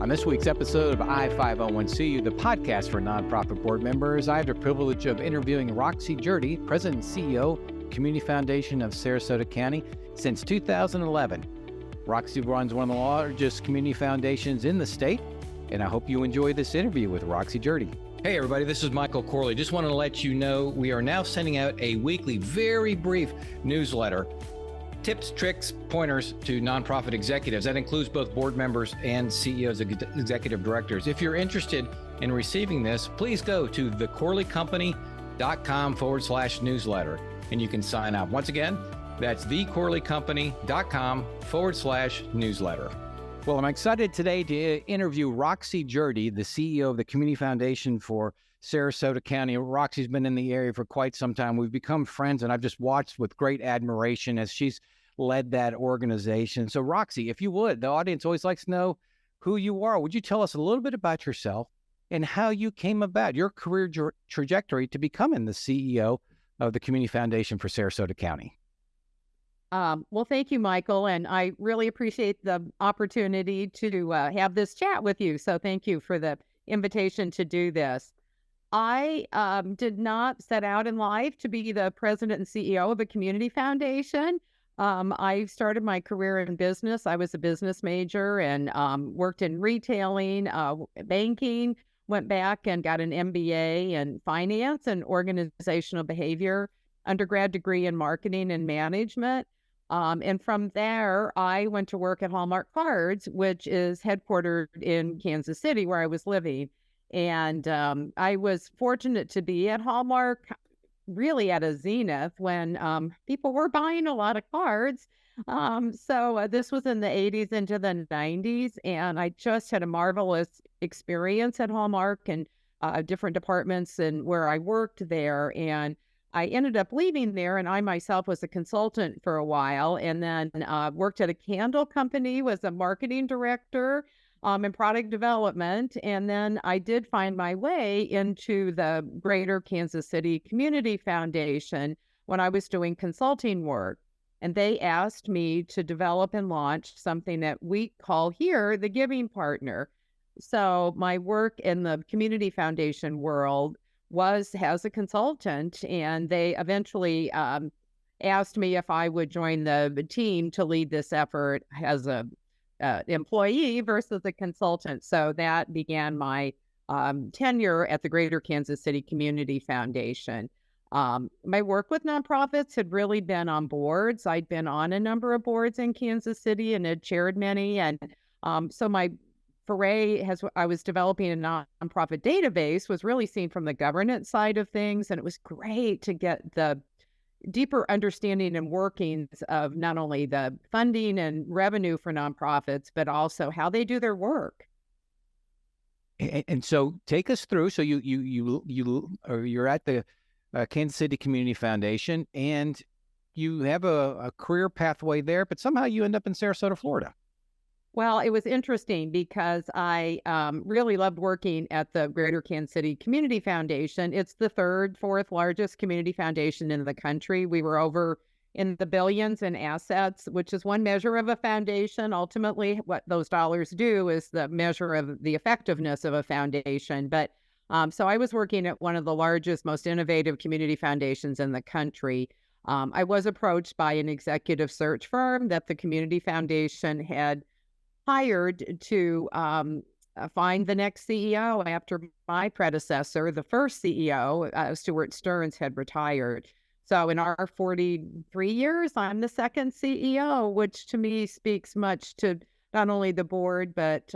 On this week's episode of I-501CU, the podcast for nonprofit board members, I have the privilege of interviewing Roxie Jerde, President and CEO, Community Foundation of Sarasota County since 2011. Roxie runs one of the largest community foundations in the state, and I hope you enjoy this interview with Roxie Jerde. Hey everybody, this is Michael Corley. Just wanted to let you know we are now sending out a weekly, very brief newsletter. Tips, tricks, pointers to nonprofit executives. That includes both board members and CEOs, executive directors. If you're interested in receiving this, please go to thecorleycompany.com/newsletter and you can sign up. Once again, that's thecorleycompany.com/newsletter. Well, I'm excited today to interview Roxie Jerde, the CEO of the Community Foundation for Sarasota County. Roxie's been in the area for quite some time. We've become friends, and I've just watched with great admiration as she's led that organization. So, Roxie, if you would, the audience always likes to know who you are. Would you tell us a little bit about yourself and how you came about your career trajectory to becoming the CEO of the Community Foundation for Sarasota County? Well, thank you, Michael, and I really appreciate the opportunity to have this chat with you. So thank you for the invitation to do this. I did not set out in life to be the president and CEO of a community foundation. I started my career in business. I was a business major and worked in retailing, banking, went back and got an MBA in finance and organizational behavior, undergrad degree in marketing and management. And from there, I went to work at Hallmark Cards, which is headquartered in Kansas City, where I was living. And I was fortunate to be at Hallmark really at a zenith when people were buying a lot of cards. So this was in the 80s into the 90s. And I just had a marvelous experience at Hallmark and different departments and where I worked there. And I ended up leaving there, and I myself was a consultant for a while, and then worked at a candle company, was a marketing director in product development, and then I did find my way into the Greater Kansas City Community Foundation when I was doing consulting work, and they asked me to develop and launch something that we call here the Giving Partner. So my work in the Community Foundation world was as a consultant, and they eventually asked me if I would join the team to lead this effort as a employee versus a consultant. So that began my tenure at the Greater Kansas City Community Foundation. My work with nonprofits had really been on boards. I'd been on a number of boards in Kansas City and had chaired many, and so my foray I was developing a nonprofit database was really seen from the governance side of things. And it was great to get the deeper understanding and workings of not only the funding and revenue for nonprofits, but also how they do their work. And so take us through. So you're at the Kansas City Community Foundation, and you have a career pathway there, but somehow you end up in Sarasota, Florida. Well, it was interesting because I really loved working at the Greater Kansas City Community Foundation. It's the fourth largest community foundation in the country. We were over in the billions in assets, which is one measure of a foundation. Ultimately, what those dollars do is the measure of the effectiveness of a foundation. But so I was working at one of the largest, most innovative community foundations in the country. I was approached by an executive search firm that the Community Foundation had hired to find the next CEO after my predecessor, the first CEO, Stuart Stearns, had retired. So in our 43 years, I'm the second CEO, which to me speaks much to not only the board, but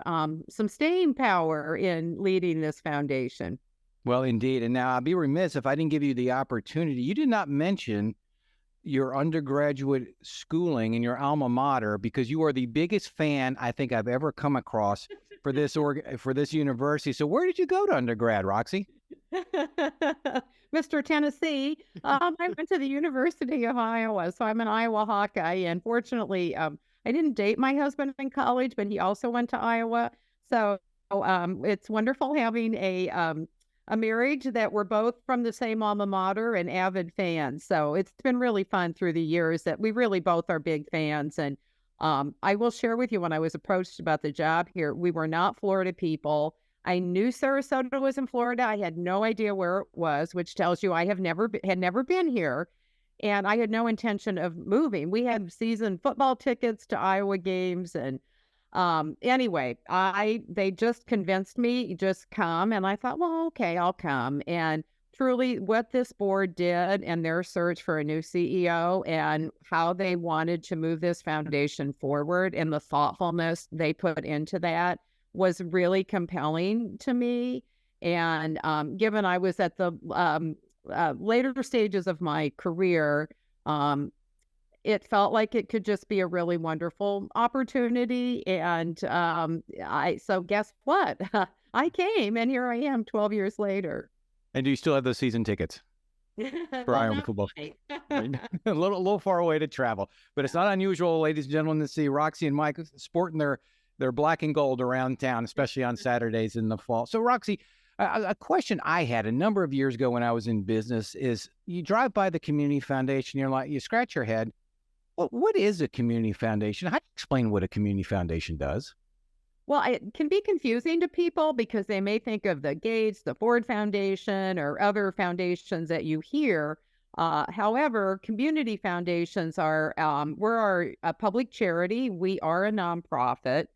some staying power in leading this foundation. Well, indeed. And now I'd be remiss if I didn't give you the opportunity. You did not mention your undergraduate schooling in your alma mater, because you are the biggest fan I think I've ever come across for this university. So where did you go to undergrad, Roxie? Mr. Tennessee. I went to the University of Iowa, so I'm an Iowa Hawkeye. And fortunately, I didn't date my husband in college, but he also went to Iowa. So it's wonderful having a marriage that we're both from the same alma mater and avid fans. So it's been really fun through the years that we really both are big fans. And I will share with you, when I was approached about the job here, we were not Florida people. I knew Sarasota was in Florida. I had no idea where it was, which tells you I had never been here, and I had no intention of moving. We had season football tickets to Iowa games, and anyway, they just convinced me, just come, and I thought, well, okay, I'll come. And truly, what this board did and their search for a new CEO and how they wanted to move this foundation forward and the thoughtfulness they put into that was really compelling to me. And given I was at the later stages of my career, it felt like it could just be a really wonderful opportunity. And so guess what? I came, and here I am 12 years later. And do you still have those season tickets for Iowa football? A little far away to travel, but it's not unusual, ladies and gentlemen, to see Roxie and Mike sporting their black and gold around town, especially on Saturdays in the fall. So Roxie, a question I had a number of years ago when I was in business is, you drive by the community foundation, you scratch your head. Well, what is a community foundation? How do you explain what a community foundation does? Well, it can be confusing to people because they may think of the Gates, the Ford Foundation, or other foundations that you hear. However, community foundations we're a public charity. We are a nonprofit.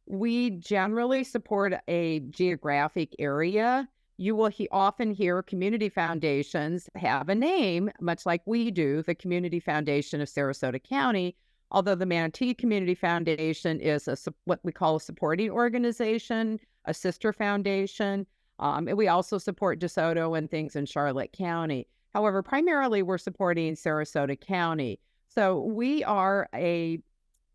We generally support a geographic area. You will often hear community foundations have a name, much like we do, the Community Foundation of Sarasota County. Although the Manatee Community Foundation is what we call a supporting organization, a sister foundation. And we also support DeSoto and things in Charlotte County. However, primarily we're supporting Sarasota County. So we are a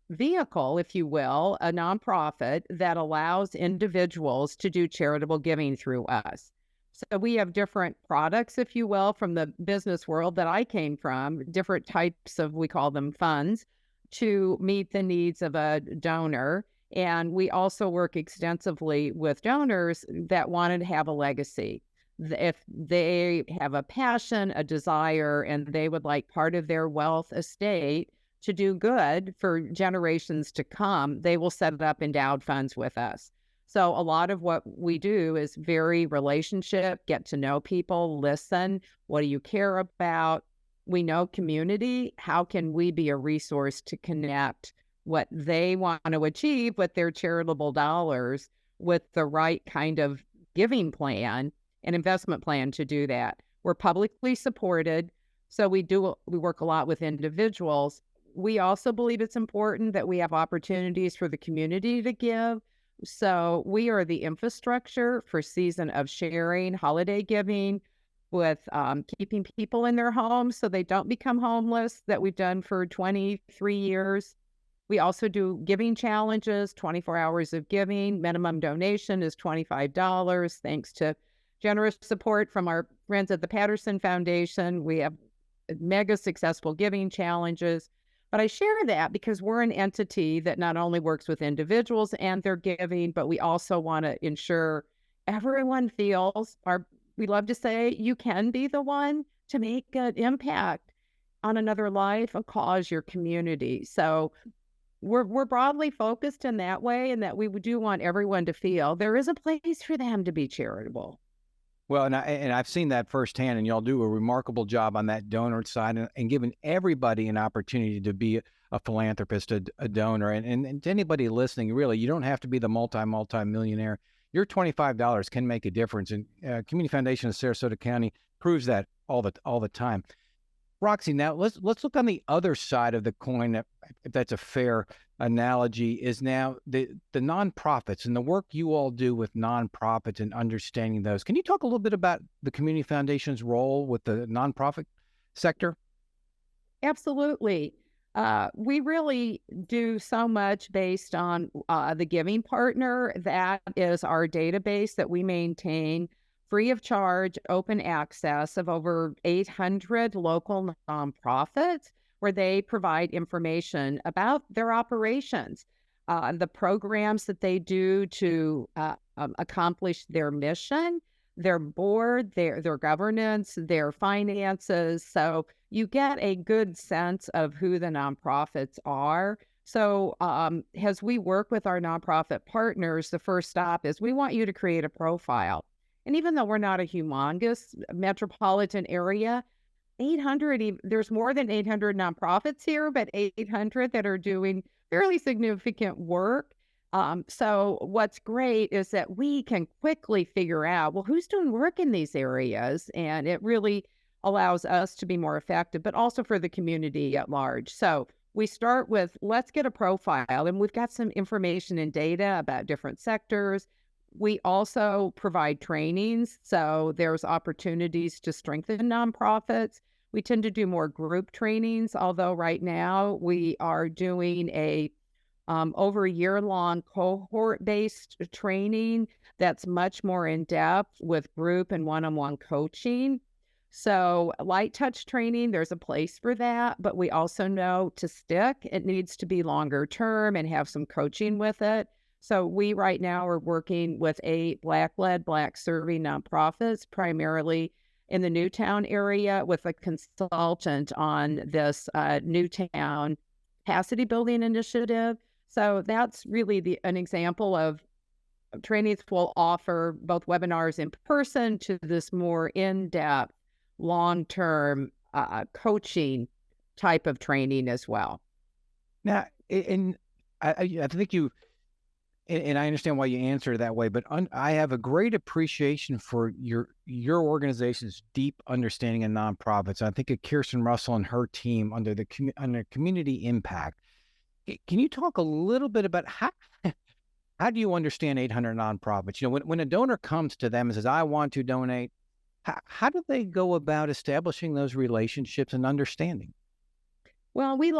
vehicle, if you will, a nonprofit that allows individuals to do charitable giving through us. So we have different products, if you will, from the business world that I came from, different types of, we call them funds, to meet the needs of a donor. And we also work extensively with donors that wanted to have a legacy. If they have a passion, a desire, and they would like part of their wealth estate to do good for generations to come, they will set up endowed funds with us. So a lot of what we do is very relationship, get to know people, listen. What do you care about? We know community. How can we be a resource to connect what they want to achieve with their charitable dollars with the right kind of giving plan and investment plan to do that? We're publicly supported, so we work a lot with individuals. We also believe it's important that we have opportunities for the community to give. So we are the infrastructure for season of sharing, holiday giving, with keeping people in their homes so they don't become homeless, that we've done for 23 years. We also do giving challenges, 24 hours of giving. Minimum donation is $25, thanks to generous support from our friends at the Patterson Foundation. We have mega successful giving challenges. But I share that because we're an entity that not only works with individuals and their giving, but we also want to ensure everyone feels we love to say you can be the one to make an impact on another life, a cause, your community. So we're broadly focused in that way, and that we do want everyone to feel there is a place for them to be charitable. Well, and I've seen that firsthand, and y'all do a remarkable job on that donor side and giving everybody an opportunity to be a philanthropist, a donor. And to anybody listening, really, you don't have to be the multi-millionaire. Your $25 can make a difference. And Community Foundation of Sarasota County proves that all the time. Roxie, now let's look on the other side of the coin, if that's a fair analogy, is now the nonprofits and the work you all do with nonprofits and understanding those. Can you talk a little bit about the Community Foundation's role with the nonprofit sector? Absolutely. We really do so much based on the Giving Partner. That is our database that we maintain free of charge, open access of over 800 local nonprofits, where they provide information about their operations, the programs that they do to accomplish their mission, their board, their governance, their finances. So you get a good sense of who the nonprofits are. So as we work with our nonprofit partners, the first stop is we want you to create a profile. And even though we're not a humongous metropolitan area, 800, there's more than 800 nonprofits here, but 800 that are doing fairly significant work. So what's great is that we can quickly figure out, well, who's doing work in these areas? And it really allows us to be more effective, but also for the community at large. So we start with, let's get a profile, and we've got some information and data about different sectors. We also provide trainings, so there's opportunities to strengthen nonprofits. We tend to do more group trainings, although right now we are doing a over a year-long cohort-based training that's much more in-depth with group and one-on-one coaching. So light touch training, there's a place for that, but we also know to stick, it needs to be longer term and have some coaching with it. So we right now are working with 8 Black-led, Black-serving nonprofits, primarily in the Newtown area, with a consultant on this Newtown capacity building initiative. So that's really an example of trainings will offer both webinars in person to this more in-depth, long-term coaching type of training as well. Now, and I think you, and I understand why you answer that way, but I have a great appreciation for your organization's deep understanding of nonprofits. I think of Kirsten Russell and her team under community impact. Can you talk a little bit about how do you understand 800 nonprofits? You know, when a donor comes to them and says, I want to donate, how do they go about establishing those relationships and understanding? Well, we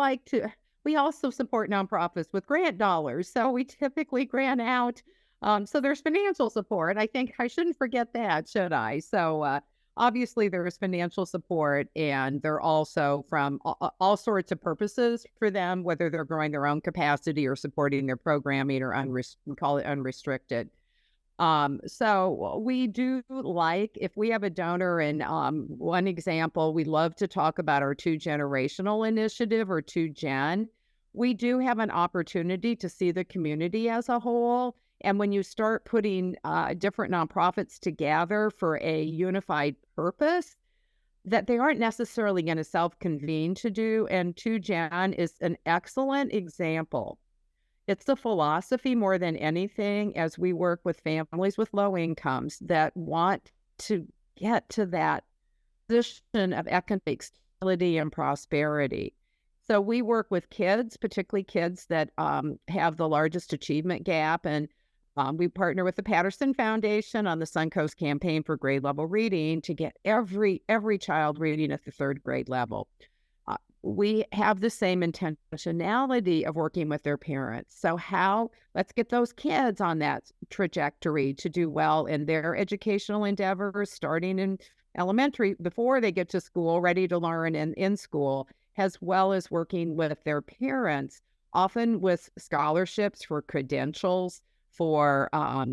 also support nonprofits with grant dollars. So we typically grant out. So there's financial support. I think I shouldn't forget that, should I? So obviously there's financial support, and they're also from all sorts of purposes for them, whether they're growing their own capacity or supporting their programming, or we call it unrestricted. So we do, like, if we have a donor, and one example, we love to talk about our 2-generational initiative, or 2Gen. We do have an opportunity to see the community as a whole. And when you start putting different nonprofits together for a unified purpose that they aren't necessarily going to self-convene to do, and 2Gen is an excellent example. It's a philosophy more than anything, as we work with families with low incomes that want to get to that position of economic stability and prosperity. So we work with kids, particularly kids that have the largest achievement gap. And we partner with the Patterson Foundation on the Suncoast Campaign for grade level reading to get every child reading at the 3rd grade level. We have the same intentionality of working with their parents. So let's get those kids on that trajectory to do well in their educational endeavors, starting in elementary, before they get to school, ready to learn and in school, as well as working with their parents, often with scholarships for credentials, for a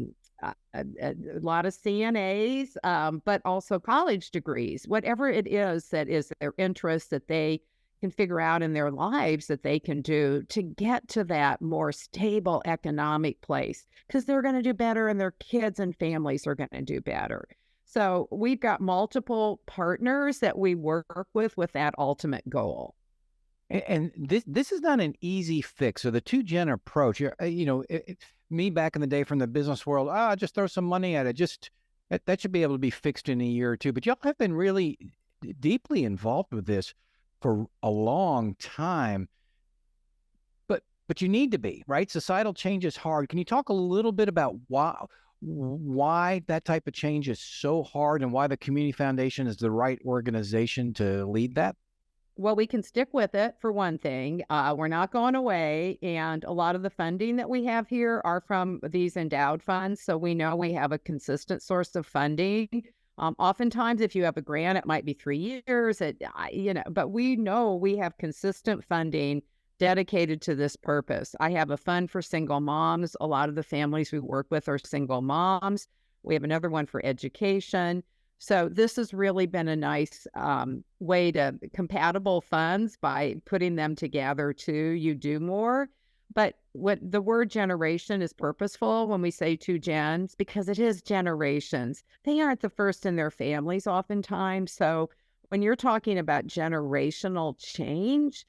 lot of CNAs, but also college degrees, whatever it is that is their interest, that they can figure out in their lives that they can do to get to that more stable economic place, because they're going to do better and their kids and families are going to do better. So we've got multiple partners that we work with that ultimate goal. And this is not an easy fix. So the 2Gen approach, me back in the day from the business world, just throw some money at it. That should be able to be fixed in a year or two. But y'all have been really deeply involved with this for a long time. But you need to be, right? Societal change is hard. Can you talk a little bit about why that type of change is so hard, and why the Community Foundation is the right organization to lead that? Well, we can stick with it, for one thing. We're not going away. And a lot of the funding that we have here are from these endowed funds. So we know we have a consistent source of funding. Oftentimes, if you have a grant, it might be 3 years, but we know we have consistent funding dedicated to this purpose. I have a fund for single moms. A lot of the families we work with are single moms. We have another one for education. So this has really been a nice way to compatible funds by putting them together too. You do more. But what the word generation is purposeful when we say two gens, because it is generations. They aren't the first in their families oftentimes. So when you're talking about generational change,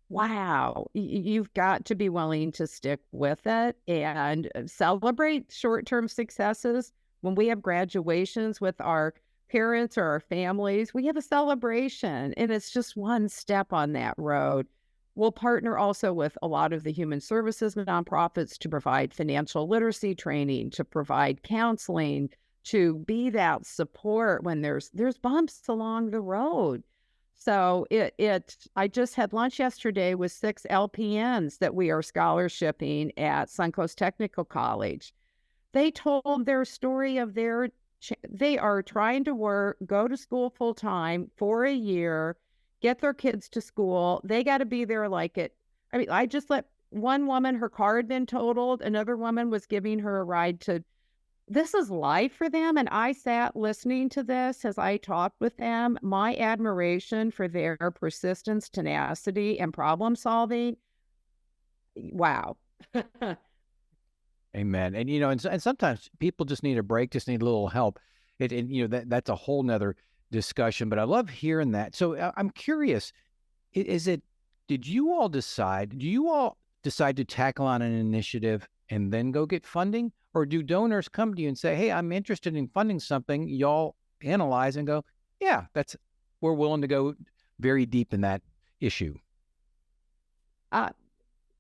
wow, you've got to be willing to stick with it and celebrate short-term successes. When we have graduations with our parents or our families, we have a celebration, and it's just one step on that road. We'll partner also with a lot of the human services nonprofits to provide financial literacy training, to provide counseling, to be that support when there's bumps along the road. So I just had lunch yesterday with 6 LPNs that we are scholarshiping at Suncoast Technical College. They told their story of they are trying to go to school full time for a year, get their kids to school. They got to be there I just let one woman, her car had been totaled. Another woman was giving her a ride this is life for them. And I sat listening to this as I talked with them. My admiration for their persistence, tenacity, and problem solving. Wow. Amen. And, and sometimes people just need a break, just need a little help. That's a whole nother discussion, but I love hearing that. So I'm curious, did you all decide to tackle on an initiative and then go get funding? Or do donors come to you and say, hey, I'm interested in funding something, y'all analyze and go, yeah, we're willing to go very deep in that issue?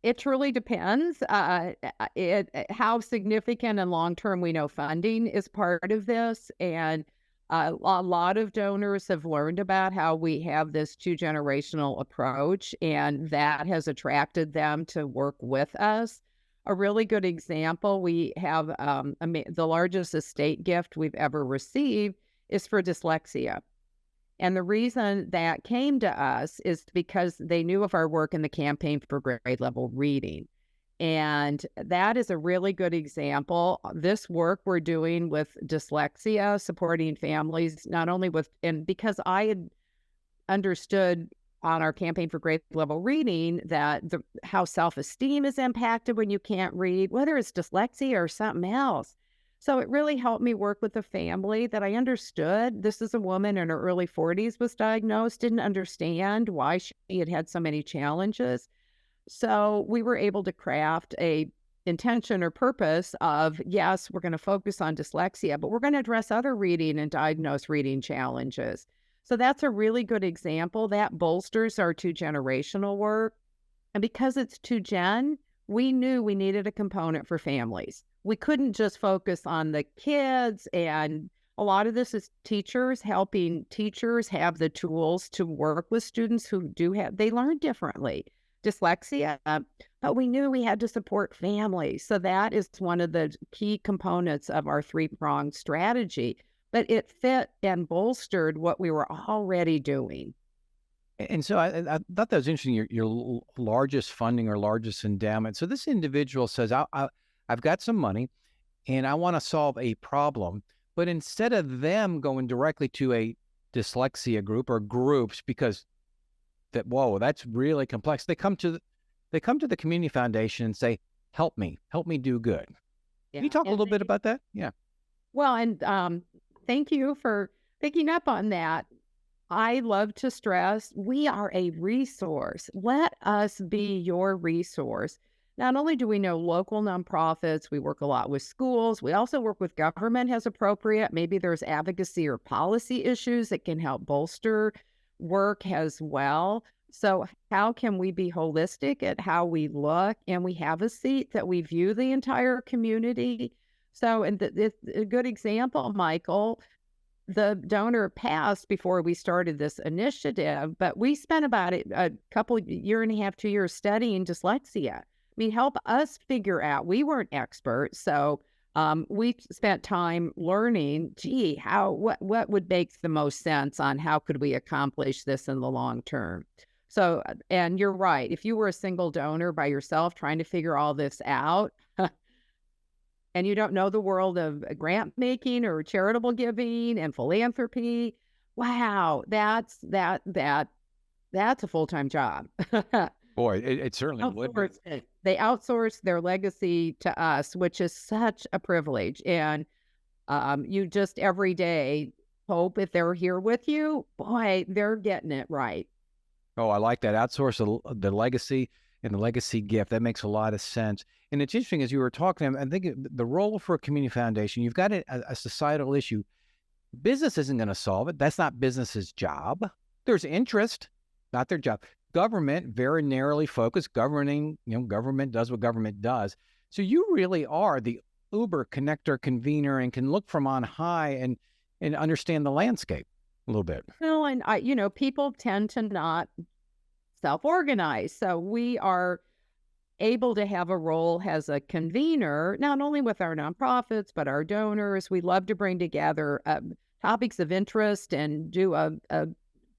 It truly depends. How significant and long-term we know funding is part of this. And a lot of donors have learned about how we have this two-generational approach, and that has attracted them to work with us. A really good example, we have the largest estate gift we've ever received is for dyslexia. And the reason that came to us is because they knew of our work in the campaign for grade level reading. And that is a really good example. This work we're doing with dyslexia, supporting families, not only and because I had understood on our campaign for grade level reading that how self-esteem is impacted when you can't read, whether it's dyslexia or something else. So it really helped me work with a family that I understood. This is a woman in her early 40s was diagnosed, didn't understand why she had so many challenges. So we were able to craft a intention or purpose of, yes, we're going to focus on dyslexia, but we're going to address other reading and diagnose reading challenges. So that's a really good example. That bolsters our two-generational work. And because it's two-gen, we knew we needed a component for families. We couldn't just focus on the kids, and a lot of this is teachers, helping teachers have the tools to work with students who they learn differently. Dyslexia, but we knew we had to support families. So that is one of the key components of our three-pronged strategy. But it fit and bolstered what we were already doing. And so I thought that was interesting, your largest funding or largest endowment. So this individual says, I've got some money and I want to solve a problem. But instead of them going directly to a dyslexia group or groups, because that's really complex, they come to the community foundation and say, help me do good. Yeah. Can you talk a little bit about that? Yeah. Well, and thank you for picking up on that. I love to stress we are a resource. Let us be your resource. Not only do we know local nonprofits, we work a lot with schools. We also work with government as appropriate. Maybe there's advocacy or policy issues that can help bolster work as well. So how can we be holistic at how we look? And we have a seat that we view the entire community. So, and a good example, Michael, the donor passed before we started this initiative, but we spent about a year and a half, 2 years studying dyslexia. I mean, help us figure out, we weren't experts. So we spent time learning, what would make the most sense on how could we accomplish this in the long term. So, and you're right, if you were a single donor by yourself trying to figure all this out, and you don't know the world of grant making or charitable giving and philanthropy, wow, that's a full-time job. Boy, it certainly would be. Outsource it. They outsource their legacy to us, which is such a privilege. And you just every day hope if they're here with you, boy, they're getting it right. Oh, I like that. Outsource the legacy and the legacy gift. That makes a lot of sense. And it's interesting as you were talking, I think the role for a community foundation, you've got a societal issue. Business isn't going to solve it. That's not business's job. There's interest, not their job. Government, very narrowly focused, governing, government does what government does. So you really are the Uber connector, convener, and can look from on high and understand the landscape a little bit. Well, and people tend to not self-organize. So we are able to have a role as a convener, not only with our nonprofits, but our donors. We love to bring together topics of interest and do a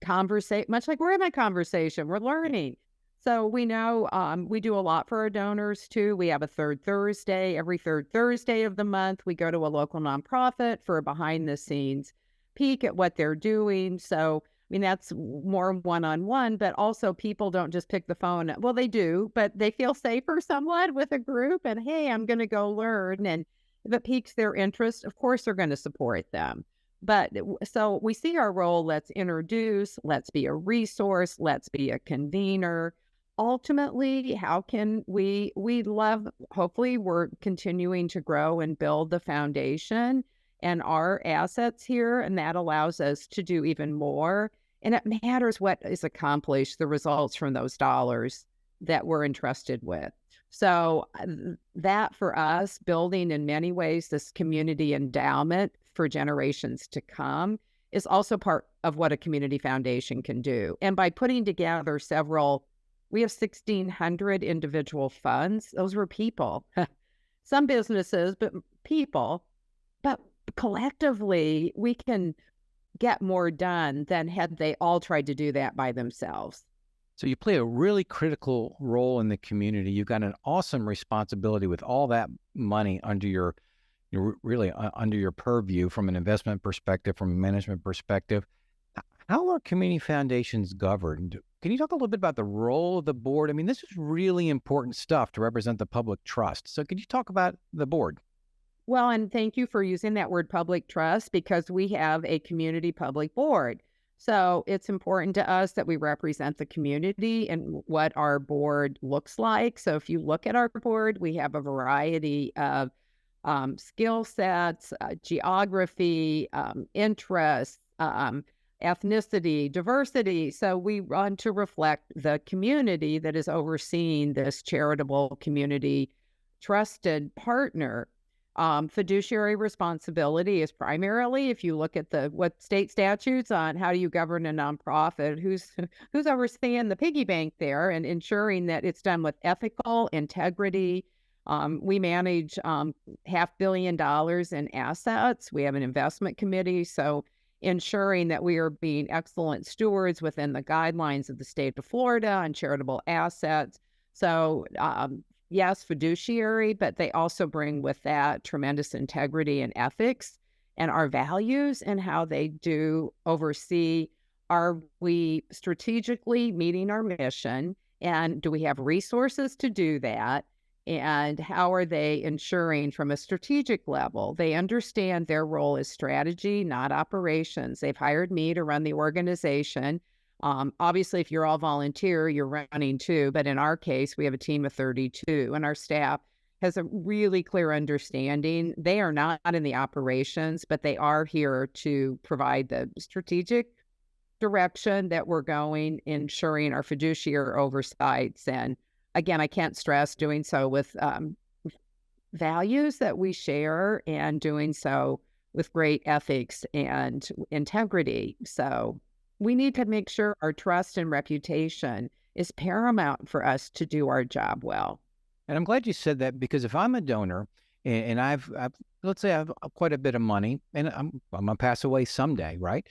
conversation, much like we're having a conversation, we're learning. So we know we do a lot for our donors too. We have a third Thursday. Every third Thursday of the month, we go to a local nonprofit for a behind the scenes peek at what they're doing. So that's more one-on-one, but also people don't just pick the phone. Well, they do, but they feel safer somewhat with a group and, hey, I'm going to go learn. And if it piques their interest, of course, they're going to support them. But so we see our role, let's introduce, let's be a resource, let's be a convener. Ultimately, how can we love, hopefully we're continuing to grow and build the foundation and our assets here, and that allows us to do even more. And it matters what is accomplished, the results from those dollars that we're entrusted with. So that for us, building in many ways this community endowment for generations to come is also part of what a community foundation can do. And by putting together we have 1,600 individual funds. Those were people, some businesses, but people. But collectively, we can get more done than had they all tried to do that by themselves. So you play a really critical role in the community. You've got an awesome responsibility with all that money under your purview from an investment perspective, from a management perspective. How are community foundations governed? Can you talk a little bit about the role of the board? This is really important stuff to represent the public trust. So could you talk about the board? Well, and thank you for using that word public trust, because we have a community public board. So it's important to us that we represent the community and what our board looks like. So if you look at our board, we have a variety of skill sets, geography, interests, ethnicity, diversity. So we want to reflect the community that is overseeing this charitable community trusted partner. Fiduciary responsibility is primarily, if you look at what state statutes on how do you govern a nonprofit, who's overseeing the piggy bank there and ensuring that it's done with ethical integrity. We manage $500 million in assets. We have an investment committee, so ensuring that we are being excellent stewards within the guidelines of the state of Florida on charitable assets. So yes, fiduciary, but they also bring with that tremendous integrity and ethics and our values and how they do oversee. Are we strategically meeting our mission? And do we have resources to do that? And how are they ensuring from a strategic level? They understand their role as strategy, not operations. They've hired me to run the organization. Obviously, if you're all volunteer, you're running too. But in our case, we have a team of 32, and our staff has a really clear understanding. They are not in the operations, but they are here to provide the strategic direction that we're going, ensuring our fiduciary oversights. And again, I can't stress doing so with values that we share and doing so with great ethics and integrity. So we need to make sure our trust and reputation is paramount for us to do our job well. And I'm glad you said that, because if I'm a donor and I've let's say I have quite a bit of money and I'm going to pass away someday, right?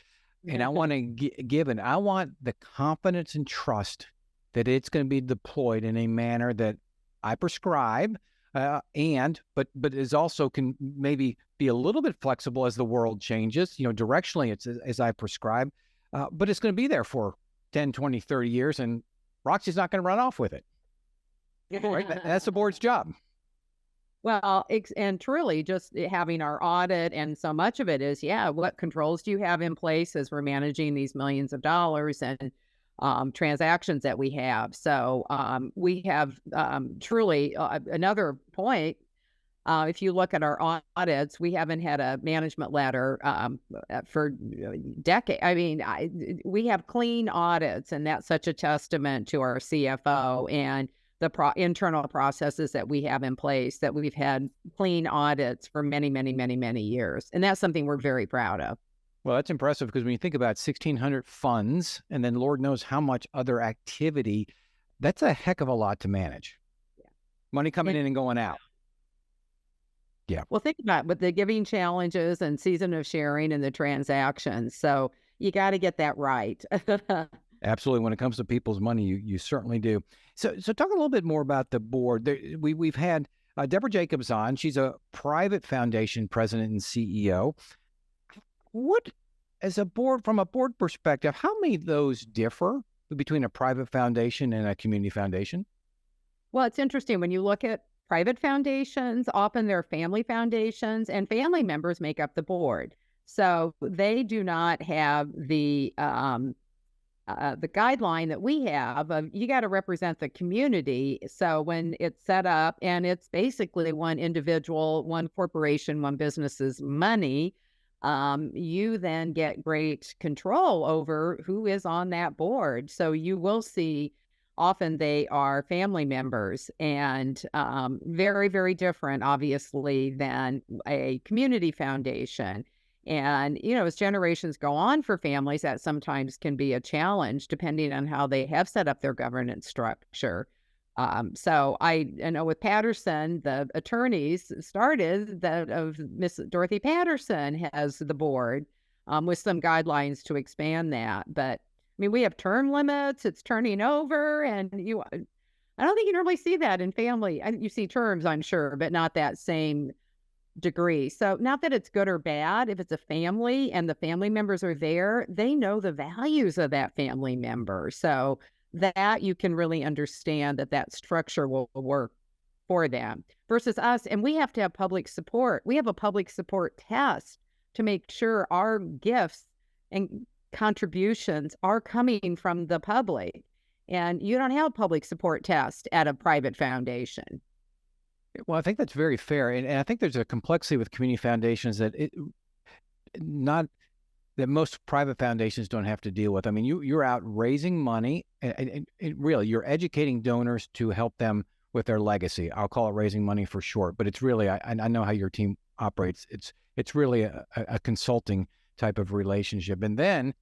And I want to give, and I want the confidence and trust that it's going to be deployed in a manner that I prescribe, but is also can maybe be a little bit flexible as the world changes. Directionally, it's as I prescribe, but it's going to be there for 10, 20, 30 years. And Roxy's not going to run off with it. Right? That's the board's job. Well, and truly just having our audit, and so much of it is, what controls do you have in place as we're managing these millions of dollars and transactions that we have? So we have truly another point. If you look at our audits, we haven't had a management letter for decades. I mean, we have clean audits, and that's such a testament to our CFO and the internal processes that we have in place, that we've had clean audits for many, many, many, many years. And that's something we're very proud of. Well, that's impressive, because when you think about 1,600 funds and then Lord knows how much other activity, that's a heck of a lot to manage. Yeah. Money coming in and going out. Yeah. Well, think about it, with the giving challenges and season of sharing and the transactions. So you got to get that right. Absolutely. When it comes to people's money, you certainly do. So talk a little bit more about the board. We've had Deborah Jacobs on. She's a private foundation president and CEO. What, as a board, from a board perspective, how many of those differ between a private foundation and a community foundation? Well, it's interesting. When you look at private foundations, often they're family foundations, and family members make up the board. So they do not have the guideline that we have of, you got to represent the community. So when it's set up and it's basically one individual, one corporation, one business's money, you then get great control over who is on that board. So you will see often they are family members, and very, very different, obviously, than a community foundation. And, as generations go on for families, that sometimes can be a challenge depending on how they have set up their governance structure. So I know with Patterson, the attorneys started that of Miss Dorothy Patterson has the board with some guidelines to expand that. But I mean, we have term limits, it's turning over, and I don't think you normally see that in family. You see terms, I'm sure, but not that same degree. So not that it's good or bad. If it's a family and the family members are there, they know the values of that family member. So that you can really understand that structure will work for them versus us. And we have to have public support. We have a public support test to make sure our gifts and contributions are coming from the public. And you don't have a public support test at a private foundation. Well, I think that's very fair. And I think there's a complexity with community foundations that most private foundations don't have to deal with. I mean, you're out raising money, and really, you're educating donors to help them with their legacy. I'll call it raising money for short, but it's really, I know how your team operates. It's really a consulting type of relationship. And then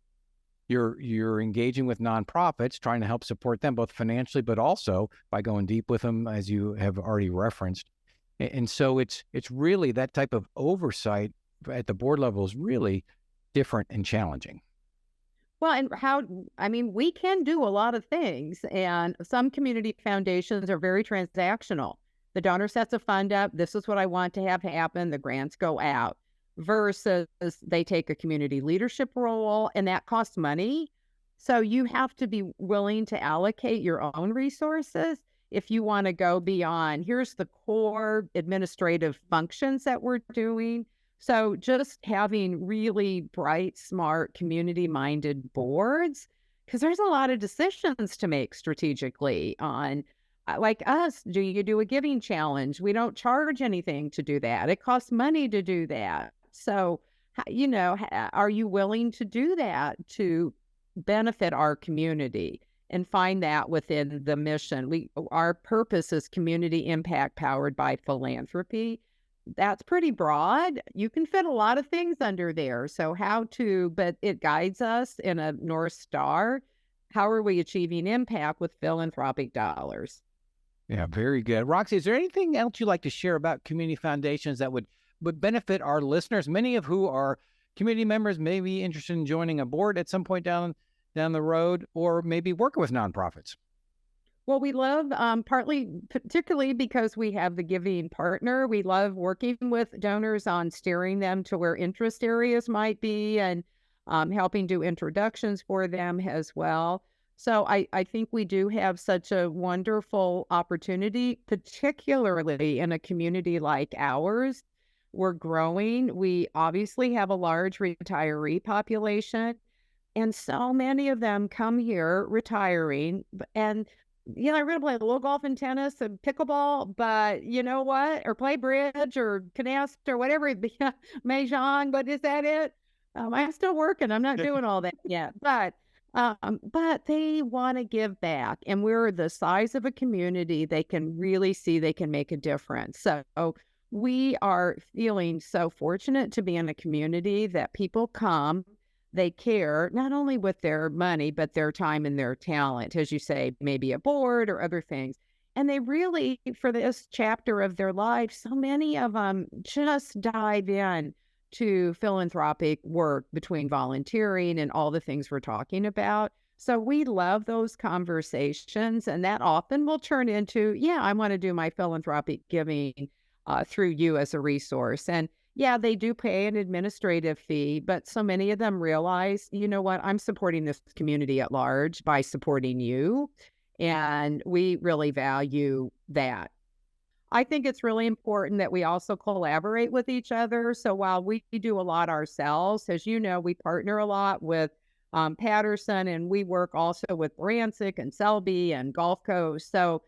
you're engaging with nonprofits, trying to help support them both financially, but also by going deep with them, as you have already referenced. And so it's really that type of oversight at the board level is really different and challenging. Well, and we can do a lot of things, and some community foundations are very transactional. The donor sets a fund up. This is what I want to have happen. The grants go out. Versus they take a community leadership role, and that costs money. So you have to be willing to allocate your own resources if you want to go beyond, here's the core administrative functions that we're doing. So just having really bright, smart, community-minded boards, because there's a lot of decisions to make strategically on, like us, do you do a giving challenge? We don't charge anything to do that. It costs money to do that. So, are you willing to do that to benefit our community and find that within the mission? Our purpose is community impact powered by philanthropy. That's pretty broad. You can fit a lot of things under there. So but it guides us in a North Star. How are we achieving impact with philanthropic dollars? Yeah, very good. Roxie, is there anything else you'd like to share about community foundations that would benefit our listeners, many of who are community members, may be interested in joining a board at some point down the road, or maybe working with nonprofits? Well, we love, particularly because we have the giving partner, we love working with donors on steering them to where interest areas might be, and helping do introductions for them as well. So I think we do have such a wonderful opportunity, particularly in a community like ours. We're growing. We obviously have a large retiree population, and so many of them come here retiring. And, they're going to play a little golf and tennis and pickleball, but you know what? Or play bridge or canasta or whatever it be, mahjong, but is that it? I'm still working. I'm not doing all that yet. But they want to give back, and we're the size of a community. They can really see they can make a difference. So we are feeling so fortunate to be in a community that people come, they care not only with their money, but their time and their talent, as you say, maybe a board or other things. And they really, for this chapter of their life, so many of them just dive in to philanthropic work between volunteering and all the things we're talking about. So we love those conversations, and that often will turn into, yeah, I want to do my philanthropic giving through you as a resource. And yeah, they do pay an administrative fee, but so many of them realize, you know what, I'm supporting this community at large by supporting you. And we really value that. I think it's really important that we also collaborate with each other. So while we do a lot ourselves, as you know, we partner a lot with Patterson, and we work also with Rancic and Selby and Gulf Coast. So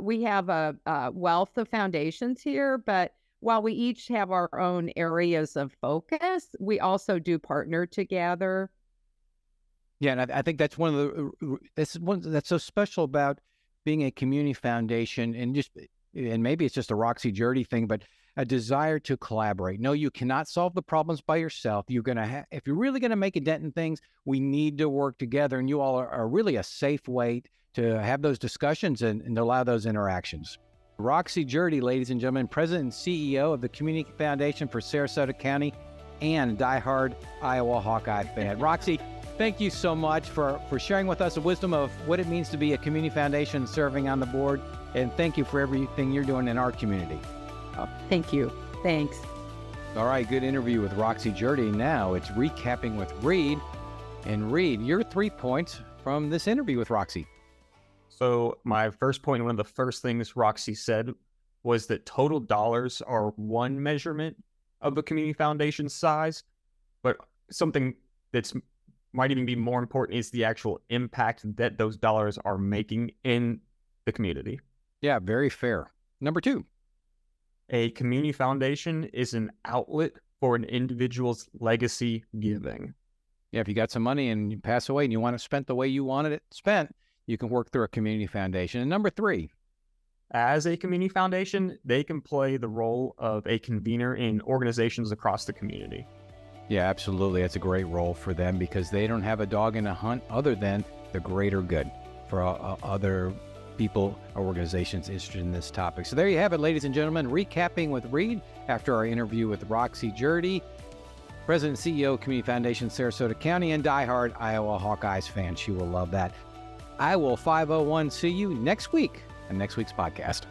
we have a wealth of foundations here, but while we each have our own areas of focus, we also do partner together. Yeah, and I think that's one of the that's so special about being a community foundation, and maybe it's just a Roxie Jerde thing, but a desire to collaborate. No, you cannot solve the problems by yourself. You're gonna if you're really gonna make a dent in things, we need to work together, and you all are really a safe way to have those discussions and allow those interactions. Roxie Jerde, ladies and gentlemen, President and CEO of the Community Foundation for Sarasota County and diehard Iowa Hawkeye fan. Roxie, thank you so much for sharing with us the wisdom of what it means to be a community foundation serving on the board. And thank you for everything you're doing in our community. Thank you. Thanks. All right, good interview with Roxie Jerde. Now it's recapping with Reed. And Reed, your 3 points from this interview with Roxie. So my first point, one of the first things Roxie said was that total dollars are one measurement of the community foundation's size, but something that's might even be more important is the actual impact that those dollars are making in the community. Yeah, very fair. Number 2. A community foundation is an outlet for an individual's legacy giving. Yeah, if you got some money and you pass away and you want it spent the way you wanted it spent, you can work through a community foundation. And number 3. As a community foundation, they can play the role of a convener in organizations across the community. Yeah, absolutely. That's a great role for them because they don't have a dog in a hunt other than the greater good for other people or organizations interested in this topic. So there you have it, ladies and gentlemen, recapping with Reed after our interview with Roxie Jerde, President and CEO of Community Foundation Sarasota County and diehard Iowa Hawkeyes fan. She will love that. I will 501 see you next week on next week's podcast.